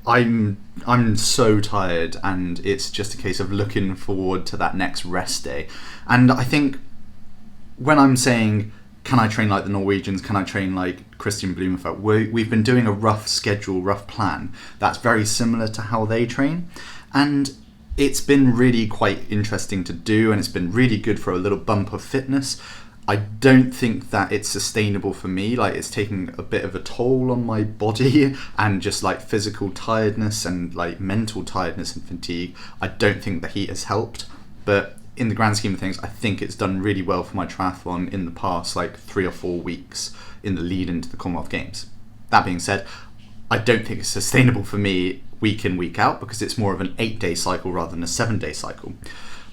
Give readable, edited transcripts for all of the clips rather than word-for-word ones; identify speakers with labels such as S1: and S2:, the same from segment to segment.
S1: I'm so tired, and it's just a case of looking forward to that next rest day. And I think when I'm saying, can I train like the Norwegians? Can I train like Kristian Blummenfelt? We've been doing a rough schedule, rough plan that's very similar to how they train. And it's been really quite interesting to do, and it's been really good for a little bump of fitness. I don't think that it's sustainable for me. Like, it's taking a bit of a toll on my body and just like physical tiredness and like mental tiredness and fatigue. I don't think the heat has helped, but in the grand scheme of things, I think it's done really well for my triathlon in the past like 3 or 4 weeks in the lead into the Commonwealth Games. That being said, I don't think it's sustainable for me week in, week out, because it's more of an 8-day cycle rather than a 7-day cycle.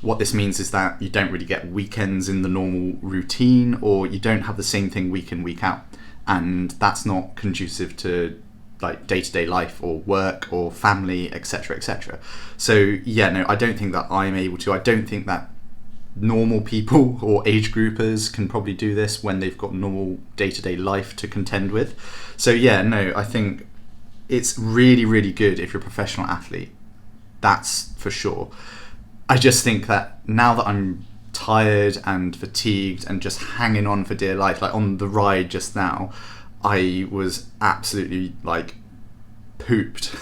S1: What this means is that you don't really get weekends in the normal routine, or you don't have the same thing week in, week out. And that's not conducive to like day-to-day life or work or family, etc., etc. So yeah, no, I don't think that I'm able to. I don't think that normal people or age groupers can probably do this when they've got normal day-to-day life to contend with. So yeah, no, I think it's really, really good if you're a professional athlete. That's for sure. I just think that now that I'm tired and fatigued and just hanging on for dear life, like on the ride just now, I was absolutely like pooped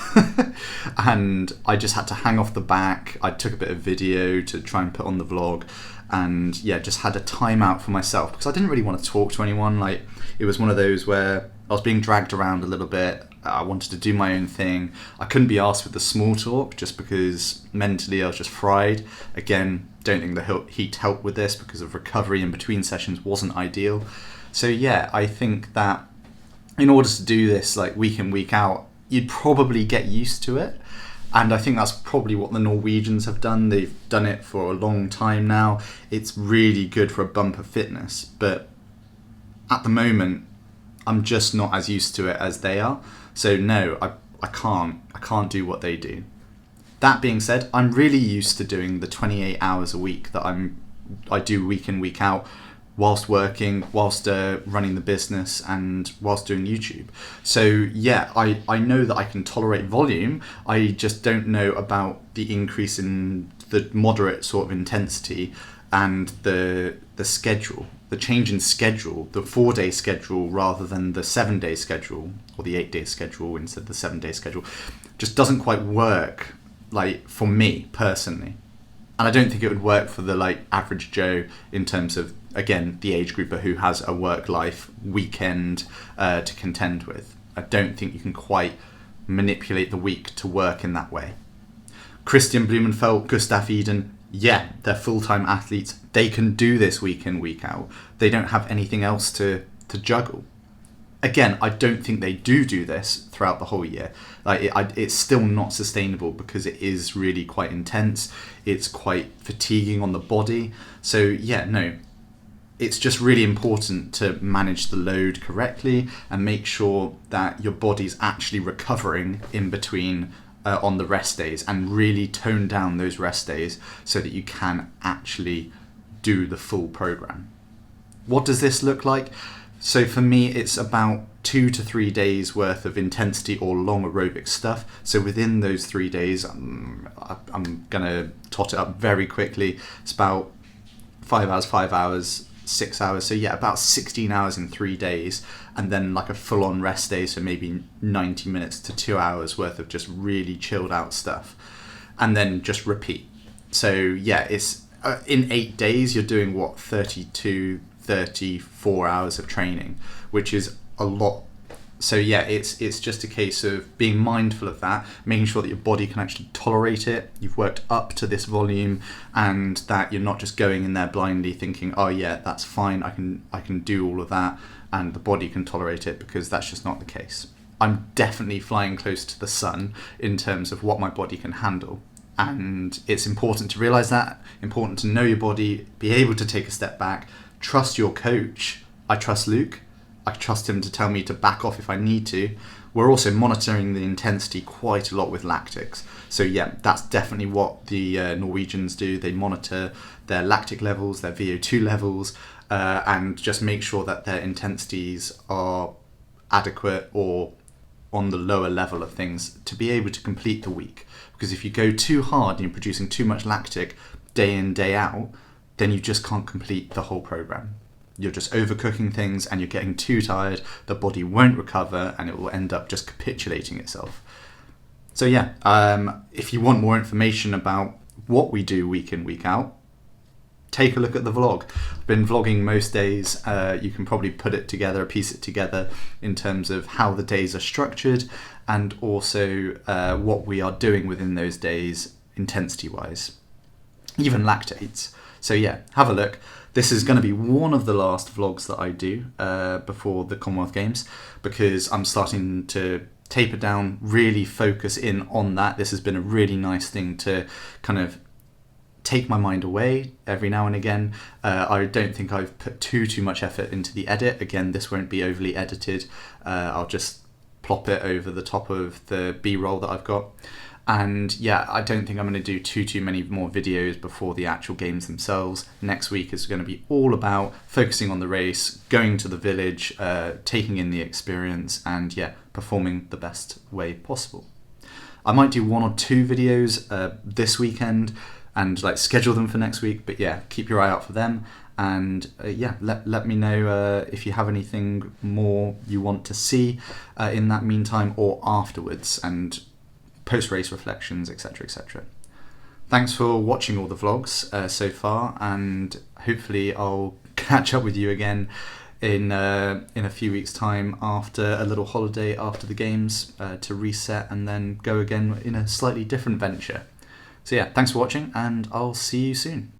S1: and I just had to hang off the back. I took a bit of video to try and put on the vlog, and yeah, just had a time out for myself because I didn't really want to talk to anyone. Like, it was one of those where I was being dragged around a little bit. I wanted to do my own thing. I couldn't be asked with the small talk just because mentally I was just fried. Again, don't think the heat helped with this because of recovery in between sessions wasn't ideal. So yeah, I think that in order to do this like week in, week out, you'd probably get used to it. And I think that's probably what the Norwegians have done. They've done it for a long time now. It's really good for a bump of fitness. But at the moment, I'm just not as used to it as they are. So no, I can't do what they do. That being said, I'm really used to doing the 28 hours a week that I do week in, week out, whilst working, whilst running the business, and whilst doing YouTube. So yeah, I know that I can tolerate volume. I just don't know about the increase in the moderate sort of intensity and the schedule, the change in schedule, the 4-day schedule rather than the 7-day schedule, or the 8-day schedule instead of the 7-day schedule, just doesn't quite work like for me personally. And I don't think it would work for the like average Joe in terms of, again, the age grouper who has a work life weekend to contend with. I don't think you can quite manipulate the week to work in that way. Kristian Blummenfelt, Gustav Eden, yeah, they're full-time athletes. They can do this week in, week out. They don't have anything else to juggle. Again, I don't think they do this throughout the whole year. Like, it's still not sustainable because it is really quite intense. It's quite fatiguing on the body. So yeah, no, it's just really important to manage the load correctly and make sure that your body's actually recovering in between on the rest days, and really tone down those rest days so that you can actually do the full program. What does this look like? So for me, it's about 2 to 3 days worth of intensity or long aerobic stuff. So within those 3 days, I'm gonna tot it up very quickly. It's about 5 hours, 6 hours. So yeah, about 16 hours in 3 days, and then like a full-on rest day. So maybe 90 minutes to 2 hours worth of just really chilled out stuff, and then just repeat. So yeah, it's in 8 days, you're doing what, 34 hours of training, which is a lot. So yeah, it's just a case of being mindful of that, making sure that your body can actually tolerate it. You've worked up to this volume, and that you're not just going in there blindly thinking, oh yeah, that's fine, I can do all of that and the body can tolerate it, because that's just not the case. I'm definitely flying close to the sun in terms of what my body can handle. And it's important to realize that, important to know your body, be able to take a step back, trust your coach. I trust Luke. I trust him to tell me to back off if I need to. We're also monitoring the intensity quite a lot with lactics. So yeah, that's definitely what the Norwegians do. They monitor their lactic levels, their VO2 levels, and just make sure that their intensities are adequate or on the lower level of things to be able to complete the week. Because if you go too hard and you're producing too much lactic day in, day out, then you just can't complete the whole program. You're just overcooking things and you're getting too tired, the body won't recover, and it will end up just capitulating itself. So yeah, if you want more information about what we do week in, week out, take a look at the vlog. I've been vlogging most days. You can probably put it together, piece it together in terms of how the days are structured, and also what we are doing within those days intensity-wise, even lactates. So yeah, have a look. This is going to be one of the last vlogs that I do before the Commonwealth Games, because I'm starting to taper down, really focus in on that. This has been a really nice thing to kind of take my mind away every now and again. I don't think I've put too much effort into the edit. Again, this won't be overly edited. I'll just plop it over the top of the B-roll that I've got. And yeah, I don't think I'm going to do too many more videos before the actual games themselves. Next week is going to be all about focusing on the race, going to the village, taking in the experience, and yeah, performing the best way possible. I might do 1 or 2 videos this weekend and like schedule them for next week, but yeah, keep your eye out for them. And yeah, let me know if you have anything more you want to see in that meantime or afterwards, and post-race reflections, etc, etc. Thanks for watching all the vlogs so far, and hopefully I'll catch up with you again in a few weeks' time after a little holiday after the games to reset and then go again in a slightly different venture. So yeah, thanks for watching, and I'll see you soon.